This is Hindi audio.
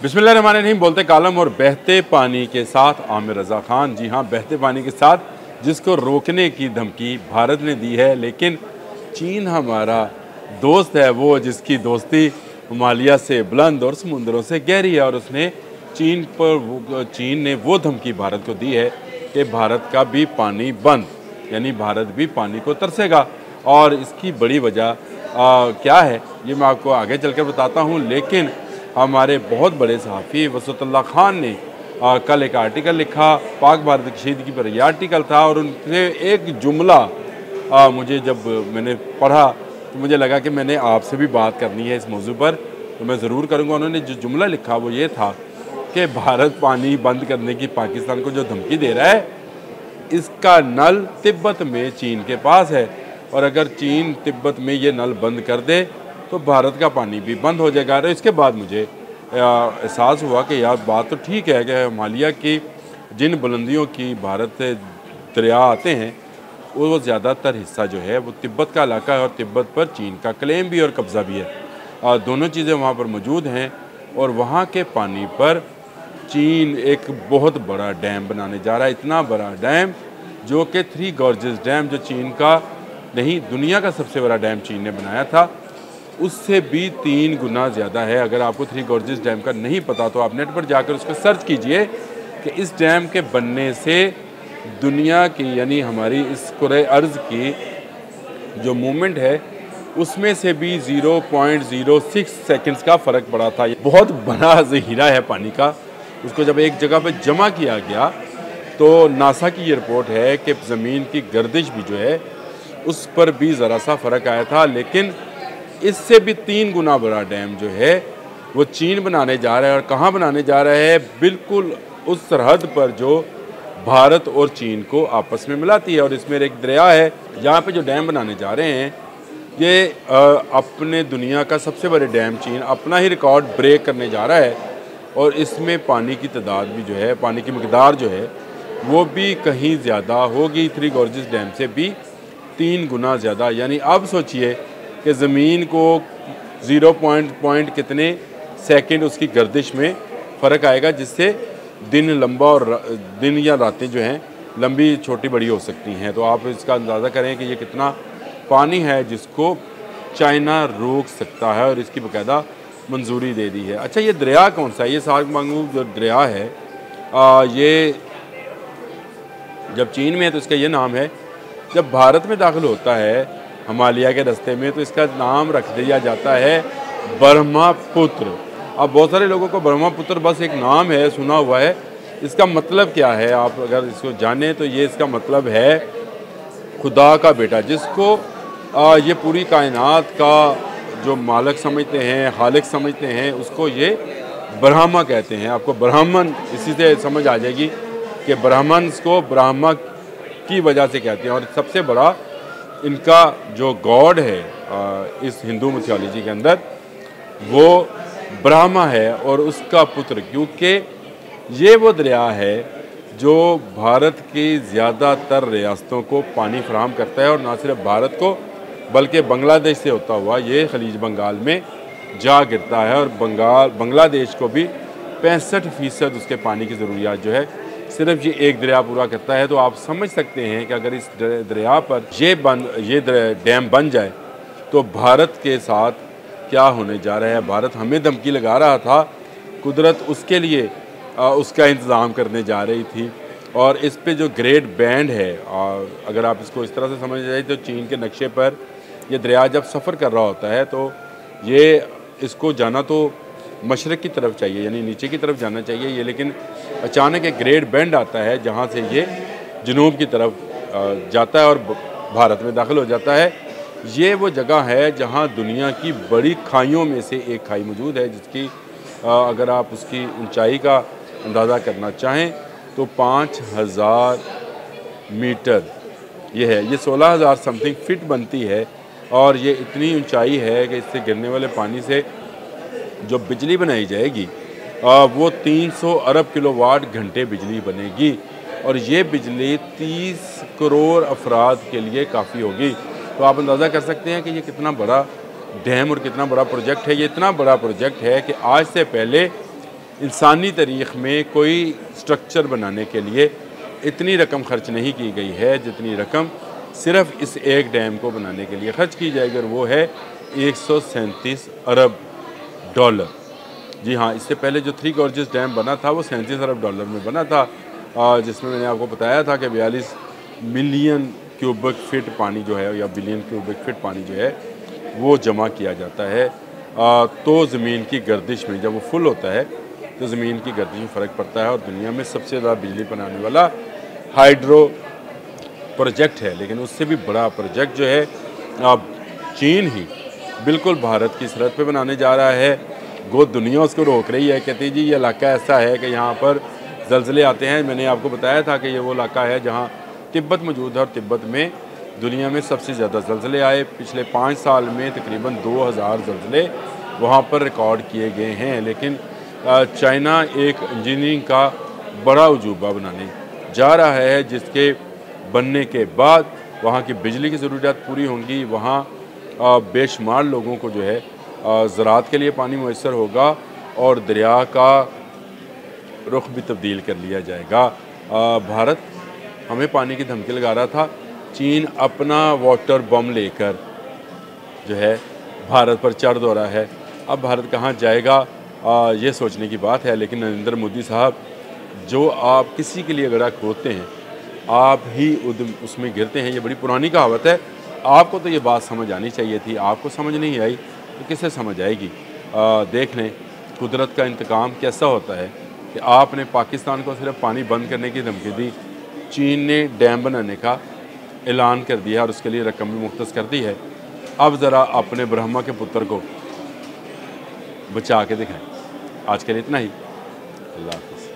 बिस्मिल्लाहिर्रहमानिर्रहीम। बोलते कालम और बहते पानी के साथ आमिर रज़ा खान। जी हाँ, बहते पानी के साथ जिसको रोकने की धमकी भारत ने दी है, लेकिन चीन हमारा दोस्त है, वो जिसकी दोस्ती हिमालय से बुलंद और समुंदरों से गहरी है। और उसने चीन ने वो धमकी भारत को दी है कि भारत का भी पानी बंद, यानी भारत भी पानी को तरसेगा। और इसकी बड़ी वजह क्या है ये मैं आपको आगे चलकर बताता हूँ। लेकिन हमारे बहुत बड़े सहाफ़ी वसअतुल्लाह खान ने कल एक आर्टिकल लिखा, पाक भारत की कशीदगी पर यह आर्टिकल था। और उनसे एक जुमला मुझे जब मैंने पढ़ा तो मुझे लगा कि मैंने आपसे भी बात करनी है इस मौजू पर, तो मैं ज़रूर करूँगा। उन्होंने जो जुमला लिखा वो ये था कि भारत पानी बंद करने की पाकिस्तान को जो धमकी दे रहा है, इसका नल तिब्बत में चीन के पास है, और अगर चीन तिब्बत में ये नल बंद कर दे तो भारत का पानी भी बंद हो जाएगा। और इसके बाद मुझे एहसास हुआ कि यार बात तो ठीक है कि हिमालय की जिन बुलंदियों की भारत से दरिया आते हैं वो ज़्यादातर हिस्सा जो है वो तिब्बत का इलाका है, और तिब्बत पर चीन का क्लेम भी और कब्ज़ा भी है। दोनों चीज़ें वहाँ पर मौजूद हैं। और वहाँ के पानी पर चीन एक बहुत बड़ा डैम बनाने जा रहा है, इतना बड़ा डैम जो कि थ्री गॉर्जेस डैम, जो चीन का नहीं दुनिया का सबसे बड़ा डैम चीन ने बनाया था, उससे भी 3 गुना ज़्यादा है। अगर आपको थ्री गॉर्जेस डैम का नहीं पता तो आप नेट पर जाकर उसको सर्च कीजिए कि इस डैम के बनने से दुनिया की यानी हमारी इस कुरे अर्ज़ की जो मूवमेंट है उसमें से भी 0.06 सेकंड्स का फ़र्क पड़ा था। बहुत बड़ा ज़हीरा है पानी का। उसको जब एक जगह पर जमा किया गया तो नासा की ये रिपोर्ट है कि ज़मीन की गर्दिश भी जो है उस पर भी ज़रा सा फ़र्क आया था। लेकिन इससे भी 3 गुना बड़ा डैम जो है वो चीन बनाने जा रहा है। और कहाँ बनाने जा रहा है? बिल्कुल उस सरहद पर जो भारत और चीन को आपस में मिलाती है। और इसमें एक दरिया है, यहाँ पे जो डैम बनाने जा रहे हैं ये अपने दुनिया का सबसे बड़े डैम चीन अपना ही रिकॉर्ड ब्रेक करने जा रहा है। और इसमें पानी की तादाद भी जो है, पानी की मकदार जो है वो भी कहीं ज़्यादा होगी, थ्री गॉर्जेस डैम से भी 3 गुना ज़्यादा। यानी अब सोचिए कि ज़मीन को 0 पॉइंट कितने सेकंड उसकी गर्दिश में फ़र्क आएगा, जिससे दिन लंबा और दिन या रातें जो हैं लंबी छोटी बड़ी हो सकती हैं। तो आप इसका अंदाज़ा करें कि ये कितना पानी है जिसको चाइना रोक सकता है, और इसकी बाकायदा मंजूरी दे दी है। अच्छा, ये दरिया कौन सा है? ये सागमांगू जो दरिया है ये जब चीन में है तो इसका ये नाम है। जब भारत में दाखिल होता है हिमालय के रास्ते में तो इसका नाम रख दिया जाता है ब्रह्मपुत्र। अब बहुत सारे लोगों को ब्रह्मपुत्र बस एक नाम है, सुना हुआ है। इसका मतलब क्या है आप अगर इसको जाने तो ये इसका मतलब है खुदा का बेटा, जिसको ये पूरी कायनात का जो मालिक समझते हैं, खालिक समझते हैं, उसको ये ब्रह्मा कहते हैं। आपको ब्राह्मण इसी से समझ आ जाएगी कि ब्राह्मण को ब्रह्मा की वजह से कहते हैं। और सबसे बड़ा इनका जो गॉड है इस हिंदू मिथोलॉजी के अंदर वो ब्रह्मा है और उसका पुत्र, क्योंकि ये वो दरिया है जो भारत की ज़्यादातर रियासतों को पानी फराहम करता है। और ना सिर्फ भारत को बल्कि बांग्लादेश से होता हुआ ये खलीज बंगाल में जा गिरता है। और बांग्लादेश को भी 65% उसके पानी की ज़रूरियात जो है सिर्फ ये एक दरिया पूरा करता है। तो आप समझ सकते हैं कि अगर इस दरिया पर ये डैम बन जाए तो भारत के साथ क्या होने जा रहा है। भारत हमें धमकी लगा रहा था, कुदरत उसके लिए उसका इंतज़ाम करने जा रही थी। और इस पे जो ग्रेट बैंड है, अगर आप इसको इस तरह से समझ जाए तो चीन के नक्शे पर ये दरिया जब सफ़र कर रहा होता है तो ये इसको जाना तो मशरक़ की तरफ चाहिए, यानी नीचे की तरफ जाना चाहिए ये, लेकिन अचानक एक ग्रेट बैंड आता है जहाँ से ये जनूब की तरफ जाता है और भारत में दाखिल हो जाता है। ये वो जगह है जहाँ दुनिया की बड़ी खाइयों में से एक खाई मौजूद है, जिसकी अगर आप उसकी ऊंचाई का अंदाज़ा करना चाहें तो 5000 मीटर ये है। ये 16,000 समथिंग फिट बनती है। और ये इतनी ऊंचाई है कि इससे गिरने वाले पानी से जो बिजली बनाई जाएगी वो 300 अरब किलोवाट घंटे बिजली बनेगी। और ये बिजली 30 करोड़ अफराद के लिए काफ़ी होगी। तो आप अंदाज़ा कर सकते हैं कि ये कितना बड़ा डैम और कितना बड़ा प्रोजेक्ट है। ये इतना बड़ा प्रोजेक्ट है कि आज से पहले इंसानी तारीख़ में कोई स्ट्रक्चर बनाने के लिए इतनी रकम खर्च नहीं की गई है जितनी रकम सिर्फ इस एक डैम को बनाने के लिए खर्च की जाएगी, और वो है 137 अरब डॉलर। जी हाँ, इससे पहले जो थ्री गॉर्जेस डैम बना था वो 37 अरब डॉलर में बना था, जिसमें मैंने आपको बताया था कि 42 मिलियन क्यूबिक फीट पानी जो है, या बिलियन क्यूबिक फीट पानी जो है वो जमा किया जाता है। तो ज़मीन की गर्दिश में जब वो फुल होता है तो ज़मीन की गर्दिश में फ़र्क पड़ता है, और दुनिया में सबसे ज़्यादा बिजली बनाने वाला हाइड्रो प्रोजेक्ट है। लेकिन उससे भी बड़ा प्रोजेक्ट जो है चीन ही बिल्कुल भारत की सरहद पे बनाने जा रहा है। वो दुनिया उसको रोक रही है, कहती है जी ये इलाका ऐसा है कि यहाँ पर ज़लज़ले आते हैं। मैंने आपको बताया था कि ये वो इलाका है जहाँ तिब्बत मौजूद है, और तिब्बत में दुनिया में सबसे ज़्यादा ज़लज़ले आए। पिछले 5 साल में तकरीबन 2000 ज़लज़ले वहाँ पर रिकॉर्ड किए गए हैं। लेकिन चाइना एक इंजीनियरिंग का बड़ा अजूबा बनाने जा रहा है, जिसके बनने के बाद वहाँ की बिजली की ज़रूरियात पूरी होंगी, वहाँ बेशुमार लोगों को जो है ज़राअत के लिए पानी मैसर होगा, और दरिया का रुख भी तब्दील कर लिया जाएगा। भारत हमें पानी की धमकी लगा रहा था, चीन अपना वाटर बम लेकर जो है भारत पर चढ़ दौड़ा है। अब भारत कहाँ जाएगा ये सोचने की बात है। लेकिन नरेंद्र मोदी साहब, जो आप किसी के लिए गड्ढा खोदते हैं आप ही उसमें गिरते हैं, ये बड़ी पुरानी कहावत है। आपको तो ये बात समझ आनी चाहिए थी, आपको समझ नहीं आई तो किसे समझ आएगी। देख लें कुदरत का इंतकाम कैसा होता है कि आपने पाकिस्तान को सिर्फ पानी बंद करने की धमकी दी, चीन ने डैम बनाने का ऐलान कर दिया और उसके लिए रकम भी मुख्तस कर दी है। अब ज़रा अपने ब्रह्मा के पुत्र को बचा के दिखाएं। आज के लिए इतना ही। अल्लाह हाफ़िज़।